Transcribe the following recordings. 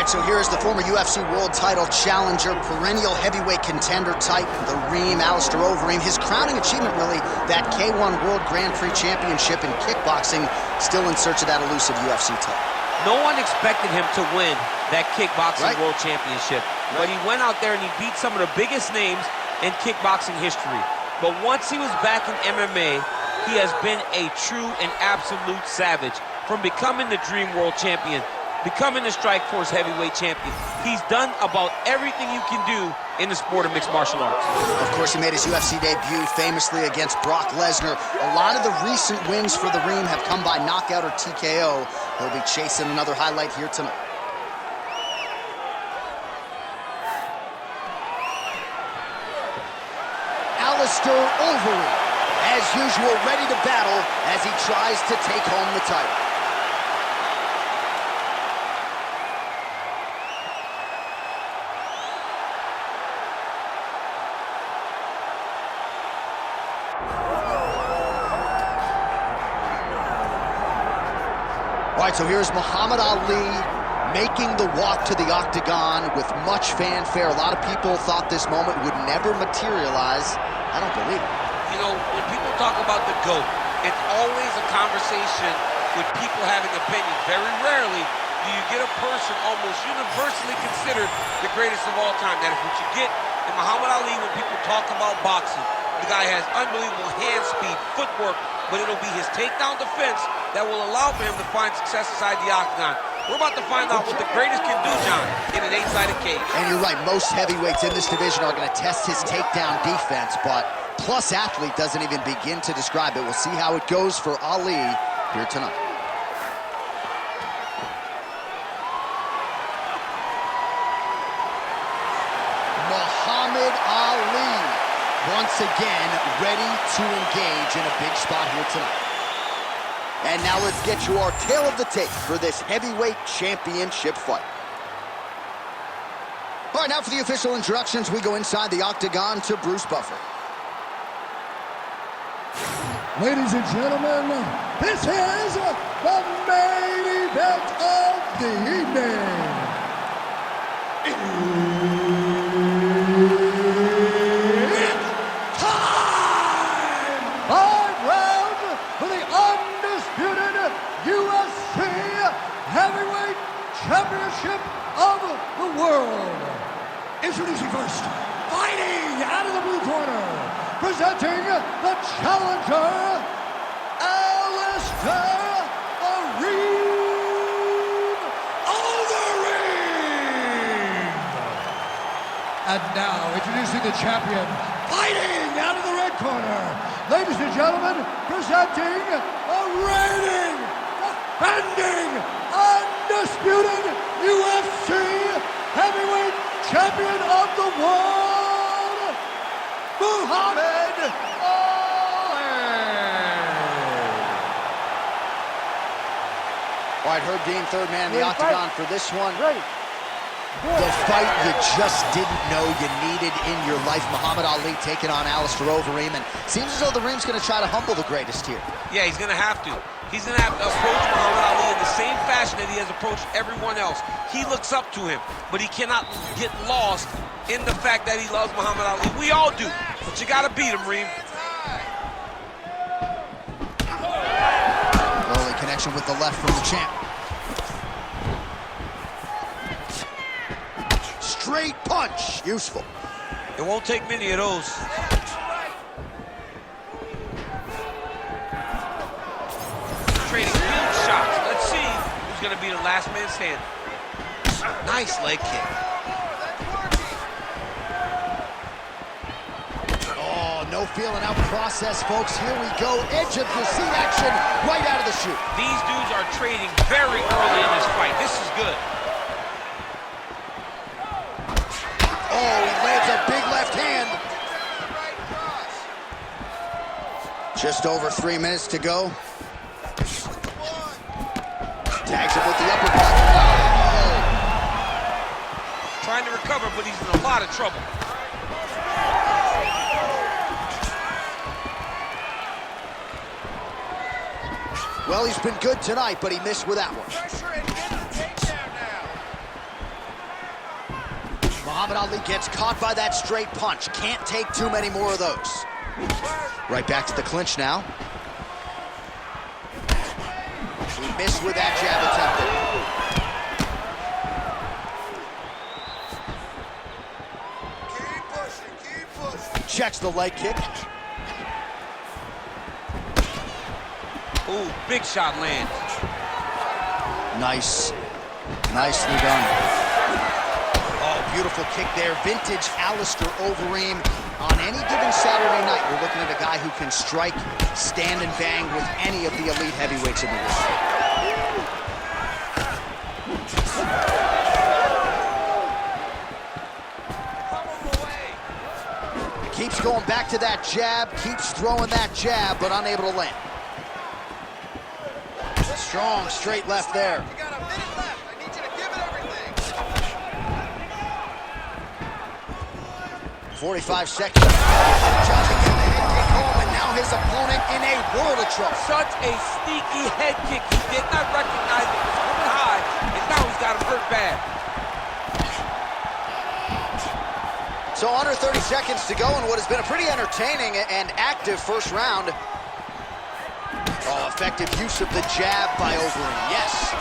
So here's the former UFC world title challenger, perennial heavyweight contender type, the Reem, Alistair Overeem. His crowning achievement, really, that K1 World Grand Prix Championship in kickboxing, still in search of that elusive UFC title. No one expected him to win that kickboxing world championship. But he went out there and he beat some of the biggest names in kickboxing history. But once he was back in MMA, he has been a true and absolute savage. From becoming the Dream World Champion, becoming the Strikeforce Heavyweight Champion, he's done about everything you can do in the sport of mixed martial arts. Of course, he made his UFC debut famously against Brock Lesnar. A lot of the recent wins for the Reem have come by knockout or TKO. He'll be chasing another highlight here tonight. Alistair Overeem, as usual, ready to battle as he tries to take home the title. All right, so here's Muhammad Ali making the walk to the octagon with much fanfare. A lot of people thought this moment would never materialize. I don't believe it. You know, when people talk about the GOAT, it's always a conversation with people having opinions. Very rarely do you get a person almost universally considered the greatest of all time. That is what you get in Muhammad Ali when people talk about boxing. The guy has unbelievable hand speed, footwork, but it'll be his takedown defense that will allow for him to find success inside the octagon. We're about to find out what the greatest can do, John, in an 8-sided cage. And you're right, most heavyweights in this division are going to test his takedown defense, but Plus Athlete doesn't even begin to describe it. We'll see how it goes for Ali here tonight. Muhammad Ali, once again, ready to engage in a big spot here tonight. And now let's get you our tale of the tape for this heavyweight championship fight. All right, now for the official introductions, we go inside the octagon to Bruce Buffer. Ladies and gentlemen, this is the main event of the evening. It's time! 5 rounds for the undisputed UFC Heavyweight Championship of the world. Introducing first, fighting out of the blue corner, presenting the challenger, Alistair Overeem. And now, introducing the champion, fighting out of the red corner, ladies and gentlemen, presenting the reigning, defending, undisputed UFC Heavyweight Champion of the world, Muhammad Ali. All right, Herb Dean, third man in the octagon for this one. The fight you just didn't know you needed in your life. Muhammad Ali taking on Alistair Overeem, and seems as though the Reem's going to try to humble the greatest here. Yeah, he's going to have to. He's going to have to approach Muhammad Ali in the same fashion that he has approached everyone else. He looks up to him, but he cannot get lost in the fact that he loves Muhammad Ali. We all do, but you got to beat him, Reem. Early connection with the left from the champ. Straight punch, useful. It won't take many of those. Trading huge shots. Let's see who's going to be the last man standing. Nice leg kick. Oh, no feeling out process, folks. Here we go. Edge of your seat action right out of the chute. These dudes are trading very early in this fight. This is good. Oh, he lands a big left hand. Just over 3 minutes to go. Tags him with the uppercut. Oh. Trying to recover, but he's in a lot of trouble. Well, he's been good tonight, but he missed with that one. Muhammad Ali gets caught by that straight punch. Can't take too many more of those. Right back to the clinch now. He missed with that jab attempted. Keep pushing. Checks the leg kick. Ooh, big shot lands. Nice. Nicely done. Oh, beautiful kick there. Vintage Alistair Overeem. On any given Saturday night, we're looking at a guy who can strike, stand, and bang with any of the elite heavyweights in the world. Keeps going back to that jab, keeps throwing that jab, but unable to land. Strong straight left there. You got a minute left. I need you to give it everything. 45 seconds. Judge to get the head kick home, and now his opponent in a world of trouble. Such a sneaky head kick. He did not recognize it was coming high, and now he's got him hurt bad. So under 30 seconds to go in what has been a pretty entertaining and active first round. Oh, effective use of the jab by Overeem. Yes.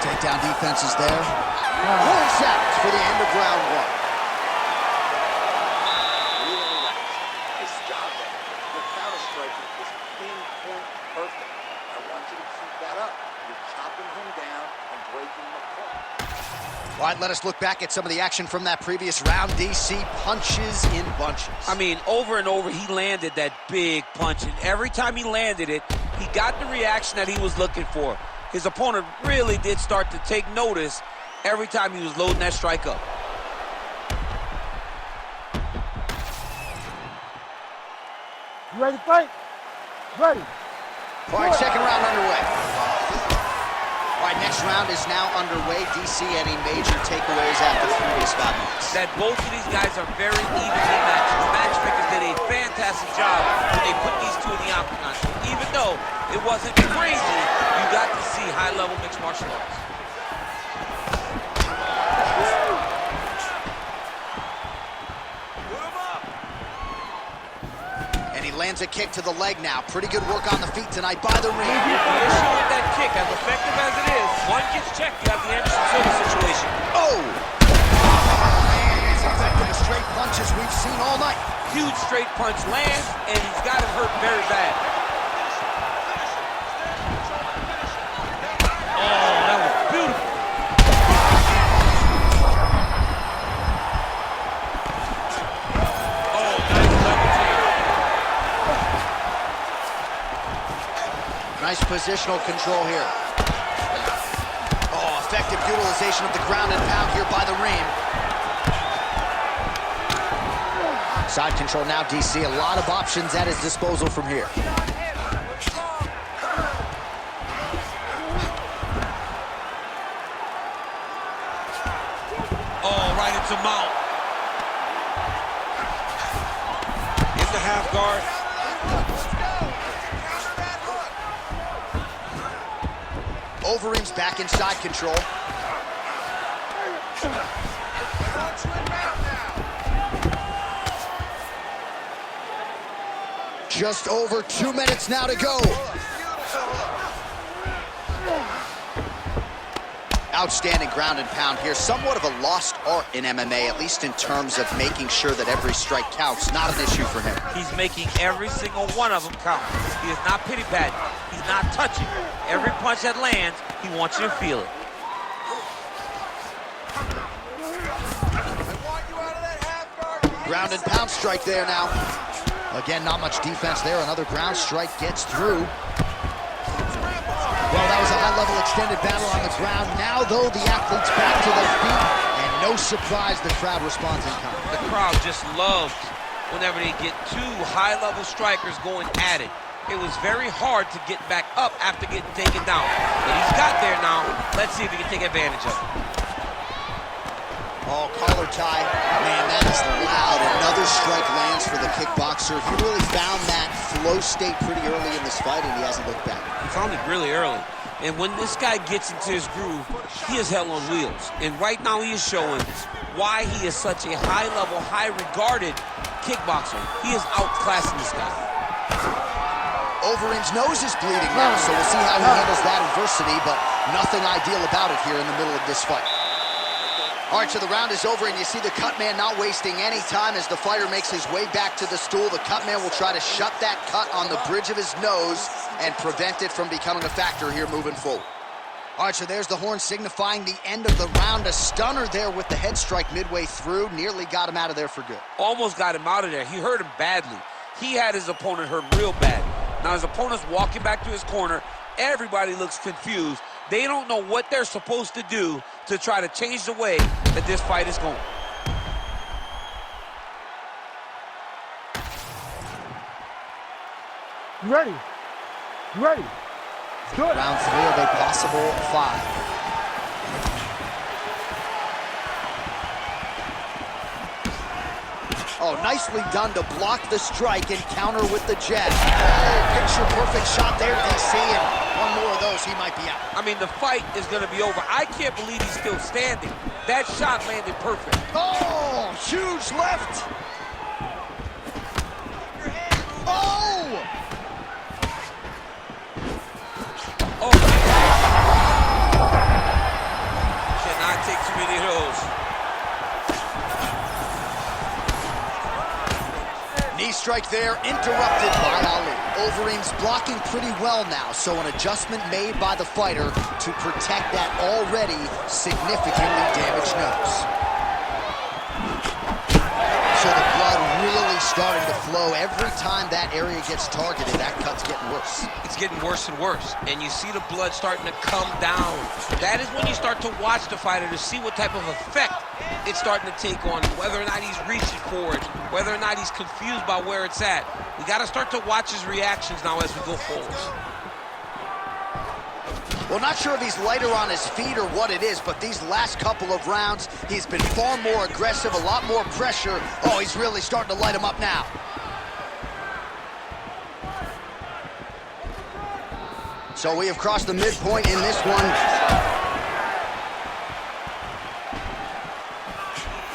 Takedown defense is there. 1 seconds for the end of round one. Really relaxed. Nice job there. Your counter striking is pinpoint perfect. I want you to keep that up. You're chopping him down and breaking the point. All right, let us look back at some of the action from that previous round. DC punches in bunches. I mean, over and over, he landed that big punch, and every time he landed it, he got the reaction that he was looking for. His opponent really did start to take notice every time he was loading that strike up. You ready to fight? Ready. All right, second round underway. All right, next round is now underway. DC, any major takeaways after the previous 5 minutes? That both of these guys are very evenly matched. The matchmakers did a fantastic job when they put these two in the octagon. So even though it wasn't crazy, you got to see high-level mixed martial arts. And he lands a kick to the leg now. Pretty good work on the feet tonight by the ring. You're showing that kick, as effective as it is, one gets checked, you have the Anderson Silva situation. Oh! As effective as straight punches we've seen all night. Huge straight punch lands, and he's got him hurt very bad. Oh, that was beautiful. Oh, nice level change. Nice positional control here. Oh, effective utilization of the ground and pound here by the ring. Side control now, DC. A lot of options at his disposal from here. Oh, right into mount. In the half guard. Overeem's back in side control. Just over 2 minutes now to go. Outstanding ground and pound here. Somewhat of a lost art in MMA, at least in terms of making sure that every strike counts. Not an issue for him. He's making every single one of them count. He is not pity-patting. He's not touching. Every punch that lands, he wants you to feel it. Ground and pound strike there now. Again, not much defense there. Another ground strike gets through. Well, that was a high-level extended battle on the ground. Now, though, the athletes back to their feet, and no surprise, the crowd responds in kind. The crowd just loves whenever they get two high-level strikers going at it. It was very hard to get back up after getting taken down. But he's got there now. Let's see if he can take advantage of it. Oh, collar tie. Man, that is loud. Another strike lands for the kickboxer. He really found that flow state pretty early in this fight, and he hasn't looked back. He found it really early. And when this guy gets into his groove, he is hell on wheels. And right now he is showing why he is such a high-level, high-regarded kickboxer. He is outclassing this guy. Overeem's nose is bleeding now, so we'll see how he handles that adversity, but nothing ideal about it here in the middle of this fight. All right, so the round is over, and you see the cut man not wasting any time as the fighter makes his way back to the stool. The cut man will try to shut that cut on the bridge of his nose and prevent it from becoming a factor here moving forward. All right, so there's the horn signifying the end of the round. A stunner there with the head strike midway through. Nearly got him out of there for good. Almost got him out of there. He hurt him badly. He had his opponent hurt real bad. Now his opponent's walking back to his corner. Everybody looks confused. They don't know what they're supposed to do to try to change the way that this fight is going. You ready? You ready? Good. Round 3 of a possible 5. Oh, nicely done to block the strike and counter with the jab. Oh, picture-perfect shot there, DC, and one more of those, he might be out. I mean, the fight is going to be over. I can't believe he's still standing. That shot landed perfect. Oh, huge left. Oh! Oh, cannot take too many of those. Knee strike there, interrupted by Ali. Overeem's blocking pretty well now, so an adjustment made by the fighter to protect that already significantly damaged nose. So the blood really starting to flow. Every time that area gets targeted, that cut's getting worse. It's getting worse and worse, and you see the blood starting to come down. That is when you start to watch the fighter to see what type of effect it's starting to take on him, whether or not he's reaching for it, whether or not he's confused by where it's at. We got to start to watch his reactions now as we go forward. Well, not sure if he's lighter on his feet or what it is, but these last couple of rounds, he's been far more aggressive, a lot more pressure. Oh, he's really starting to light him up now. So we have crossed the midpoint in this one.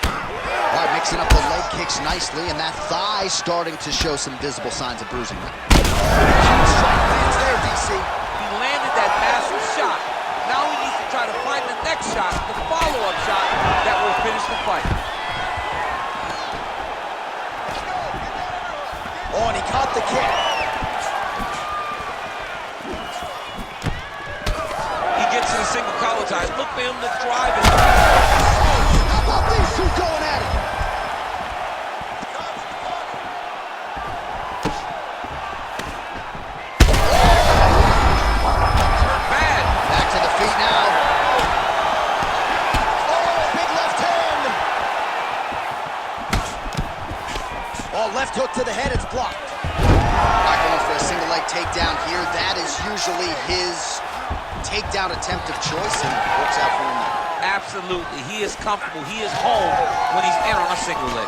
All right, mixing up the leg kicks nicely, and that thigh starting to show some visible signs of bruising. Huge strike lands there, DC. He landed that massive shot. Now he needs to try to find the next shot, the follow-up shot that will finish the fight. Oh, and he caught the kick. He gets to the single collar ties. Look for him to drive it. How about these two going at it? Bad. Back to the feet now. Oh, big left hand. Oh, left hook to the head, it's blocked. Not going for a single leg takedown here. That is usually his takedown attempt of choice, and works out for him now. Absolutely. He is comfortable. He is home when he's in on a single leg.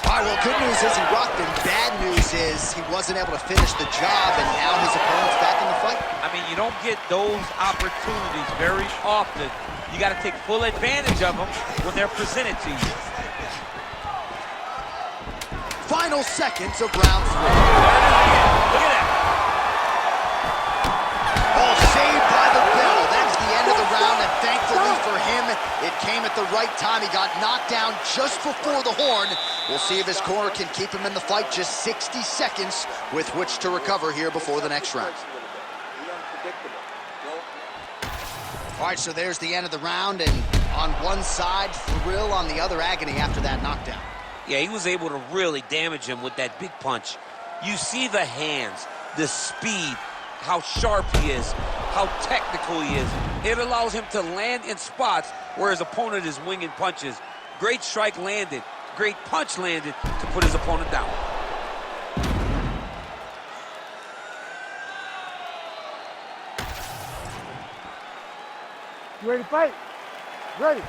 All right, well, good news is he rocked him. Bad news is he wasn't able to finish the job, and now his opponent's back in the fight. I mean, you don't get those opportunities very often. You got to take full advantage of them when they're presented to you. Final seconds of round 3. Look at that. Oh, saved by the bell. That's the end of the round, and thankfully for him, it came at the right time. He got knocked down just before the horn. We'll see if his corner can keep him in the fight. Just 60 seconds with which to recover here before the next round. All right, so there's the end of the round, and on one side, thrill, on the other, agony after that knockdown. Yeah, he was able to really damage him with that big punch. You see the hands, the speed, how sharp he is, how technical he is. It allows him to land in spots where his opponent is winging punches. Great strike landed, great punch landed to put his opponent down. You ready to fight? Ready.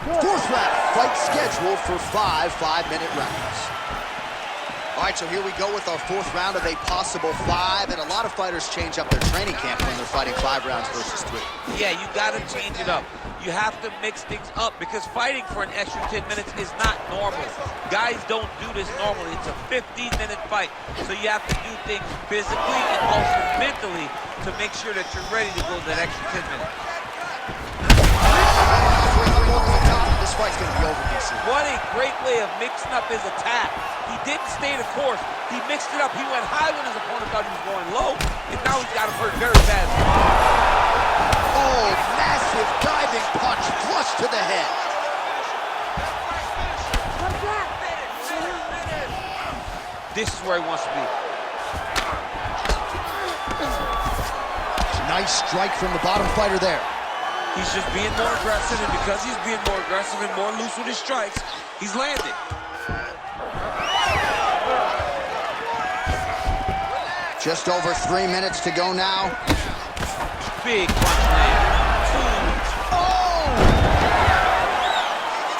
Good. Fourth round, fight scheduled for 5 5-minute rounds. All right, so here we go with our 4th round of a possible 5, and a lot of fighters change up their training camp when they're fighting 5 rounds versus 3. Yeah, you got to change it up. You have to mix things up because fighting for an extra 10 minutes is not normal. Guys don't do this normally. It's a 15-minute fight, so you have to do things physically and also mentally to make sure that you're ready to go that extra 10 minutes. This fight's going to be over, DC. What a great way of mixing up his attack. He didn't stay the course. He mixed it up. He went high when his opponent thought he was going low, and now he's got him hurt very badly. Oh, massive diving punch flush to the head. This is where he wants to be. Nice strike from the bottom fighter there. He's just being more aggressive, and because he's being more aggressive and more loose with his strikes, he's landed. Just over 3 minutes to go now. Big punch land. Oh!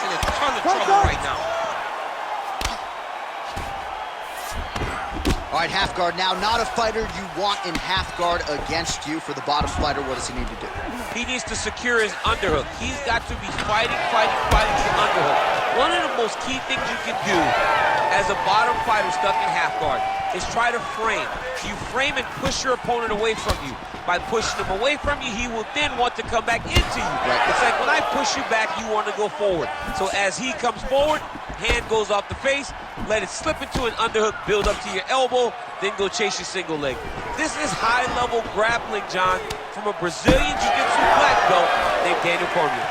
In a ton of trouble right now. All right, half guard now. Not a fighter you want in half guard against you. For the bottom fighter, what does he need to do? He needs to secure his underhook. He's got to be fighting the underhook. One of the most key things you can do as a bottom fighter stuck in half guard is try to frame. You frame and push your opponent away from you. By pushing him away from you, he will then want to come back into you. Right. It's like when I push you back, you want to go forward. So as he comes forward, hand goes off the face, let it slip into an underhook, build up to your elbow, then go chase your single leg. This is high-level grappling, John, from a Brazilian Jiu-Jitsu black belt named Daniel Cormier.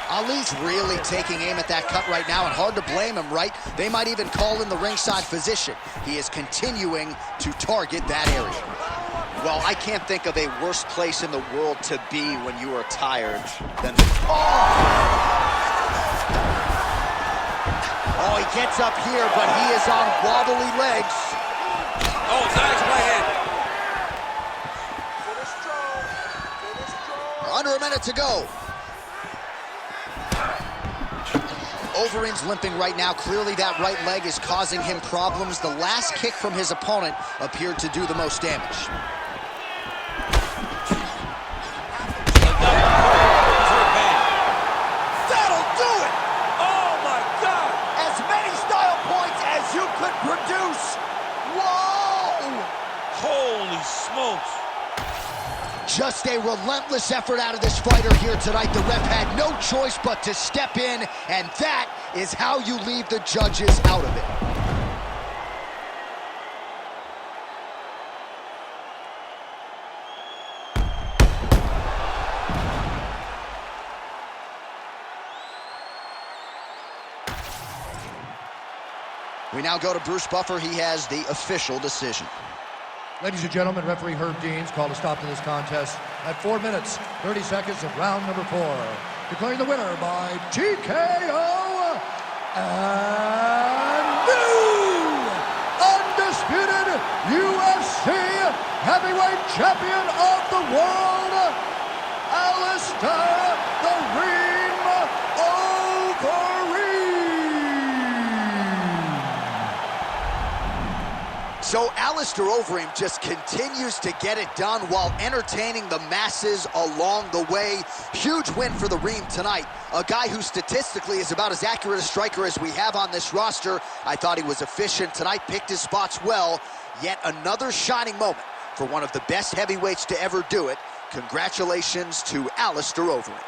Ali's really taking aim at that cut right now, and hard to blame him, right? They might even call in the ringside physician. He is continuing to target that area. Well, I can't think of a worse place in the world to be when you are tired than the... Oh, he gets up here, but he is on wobbly legs. Oh, nice right hand. Under a minute to go. Overeem's limping right now. Clearly that right leg is causing him problems. The last kick from his opponent appeared to do the most damage. That'll do it! Oh my God! As many style points as you could produce. Whoa! Holy smokes! Just a relentless effort out of this fighter here tonight. The ref had no choice but to step in, and that is how you leave the judges out of it. We now go to Bruce Buffer. He has the official decision. Ladies and gentlemen, referee Herb Deans called a stop to this contest at 4 minutes, 30 seconds of round number 4. Declaring the winner by TKO and new undisputed UFC heavyweight champion of the world, Alistair Overeem. So Alistair Overeem just continues to get it done while entertaining the masses along the way. Huge win for the Reem tonight. A guy who statistically is about as accurate a striker as we have on this roster. I thought he was efficient tonight, picked his spots well. Yet another shining moment for one of the best heavyweights to ever do it. Congratulations to Alistair Overeem.